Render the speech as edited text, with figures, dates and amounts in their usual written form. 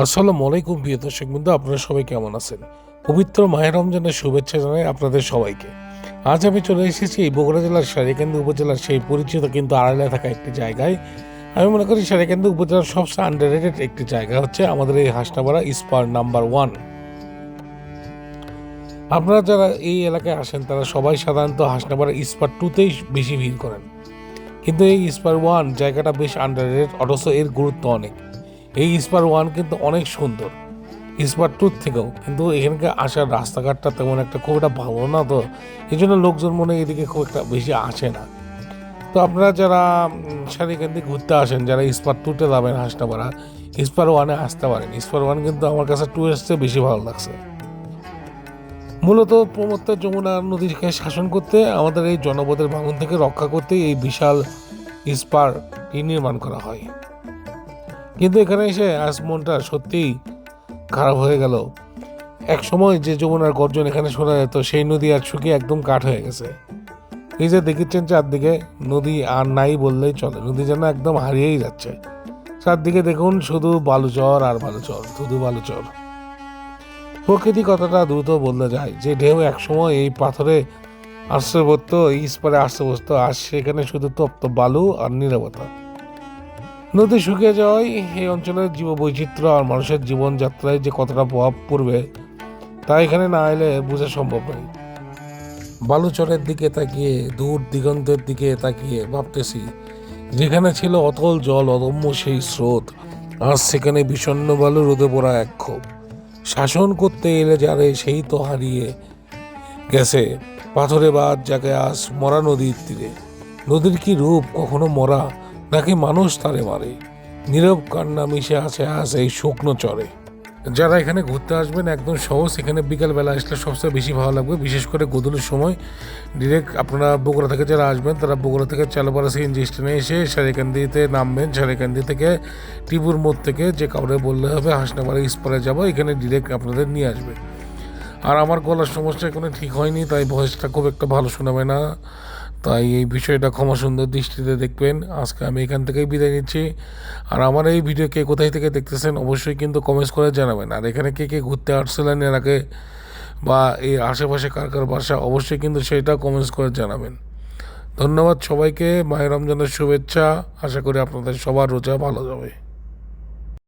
আসসালামু আলাইকুম প্রিয় দর্শক বন্ধু, আপনারা সবাই কেমন আছেন? পবিত্র মাহে রমজানের শুভেচ্ছা জানাই আপনাদের সবাইকে। আজ আমি চলে এসেছি এই বগুড়া জেলার সারিকান্দি উপজেলার সেই পরিচিত কিন্তু আড়ালে থাকা একটি জায়গায়। আমি মনে করি সারিকান্দি উপজেলার সবচেয়ে আন্ডাররেটেড একটি জায়গা হচ্ছে আমাদের এই হাসনাপাড়া স্পার নাম্বার 1। আপনারা যারা এই এলাকায় আসেন তারা সবাই সাধারণত হাসনাপাড়া স্পার 2তেই বেশি ভিড় করেন, কিন্তু এই স্পার 1 জায়গাটা বেশ আন্ডাররেটেড, অথচ এর গুরুত্ব অনেক। এই স্পার 1 কিন্তু অনেক সুন্দর স্পার 2 থেকেও, কিন্তু এখানকে আসার রাস্তাঘাটটা তেমন একটা খুব একটা ভালো না, তো এই জন্য লোকজন মনে হয় এদিকে খুব একটা বেশি আসে না। তো আপনারা যারা সারিকান্দি ঘুরতে আসেন, যারা স্পার 2তে যাবেন হাসনাপাড়া, স্পার 1-এ আসতে পারেন। স্পার 1 কিন্তু আমার কাছে 2 এর চেয়ে বেশি ভালো লাগছে। মূলত প্রমত্তা যমুনা নদীকে শাসন করতে, আমাদের এই জনপদের ভাঙন থেকে রক্ষা করতে এই বিশাল স্পারটি নির্মাণ করা হয়। কিন্তু এখানে এসে আজ মনটা সত্যিই খারাপ হয়ে গেল। এক সময় যে যমুনার গর্জন এখানে শোনা যেত, সেই নদী আর শুকিয়ে একদম কাঠ হয়ে গেছে। এই যে দেখেছেন চারদিকে, নদী আর নাই বললেই চলে, নদী যেন একদম হারিয়েই যাচ্ছে। চারদিকে দেখুন শুধু বালুচর আর বালুচর, শুধু বালুচর। প্রকৃতি কথাটা দ্রুত বদলে যায়, যে ঢেউ একসময় এই পাথরে আশ্রয় পড়তো, এই স্পারে আশ্রয় বসতো, আর সেখানে শুধু তপ্ত বালু আর নীরবতা। নদী শুকিয়ে যাওয়ায় এই অঞ্চলের জীববৈচিত্র্য আর মানুষের জীবনযাত্রায় যে কতটা প্রভাব পড়বে তা এখানে না এলে বোঝা সম্ভব নয়। বালুচরের দিকে তাকিয়ে, দূর দিগন্তের দিকে তাকিয়ে ভাবতেছি, যেখানে ছিল অতল জল, অদম্য সেই স্রোত, আজ সেখানে বিষণ্ণ বালু, রোদে পড়া এক ক্ষোভ। শাসন করতে এলে যারে সেই তো হারিয়ে গেছে পাথরে বাদ, যাকে আজ মরা নদীর তীরে। নদীর কি রূপ, কখনো মরা নাকি মানুষ তারে মারে? নীরব কান্না মিশে আছে আজ এই শুকনো চরে। যারা এখানে ঘুরতে আসবেন একদম সহজ, এখানে বিকালবেলা আসলে সবচেয়ে বেশি ভালো লাগবে, বিশেষ করে গোধূলির সময়। ডিরেক্ট আপনারা বগুড়া থেকে যারা আসবেন তারা বগুড়া থেকে চালপাড়া সিএনজি স্টেশনে এসে সারিকান্দিতে নামবেন। সারিকান্দি থেকে টিপুর মোড় থেকে যে কাউরে বললে হবে হাসনাপাড়া স্পারে যাবো, এখানে ডিরেক্ট আপনাদের নিয়ে আসবে। আর আমার গলার সমস্যা এখনো ঠিক হয়নি, তাই ভয়েসটা খুব একটা ভালো শোনাবে না, তাই এই বিষয়টা ক্ষমা সুন্দর দৃষ্টিতে দেখবেন। আজকে আমি এখান থেকেই বিদায় নিচ্ছি। আর আমার এই ভিডিও কে কোথায় থেকে দেখতেছেন অবশ্যই কিন্তু কমেন্টস করে জানাবেন। আর এখানে কে কে ঘুরতে আসছিলেন এর আগে, বা এই আশেপাশে কার কার বাসা, অবশ্যই কিন্তু সেটা কমেন্টস করে জানাবেন। ধন্যবাদ সবাইকে, মাহে রমজানের শুভেচ্ছা। আশা করি আপনাদের সবার রোজা ভালো যাবে।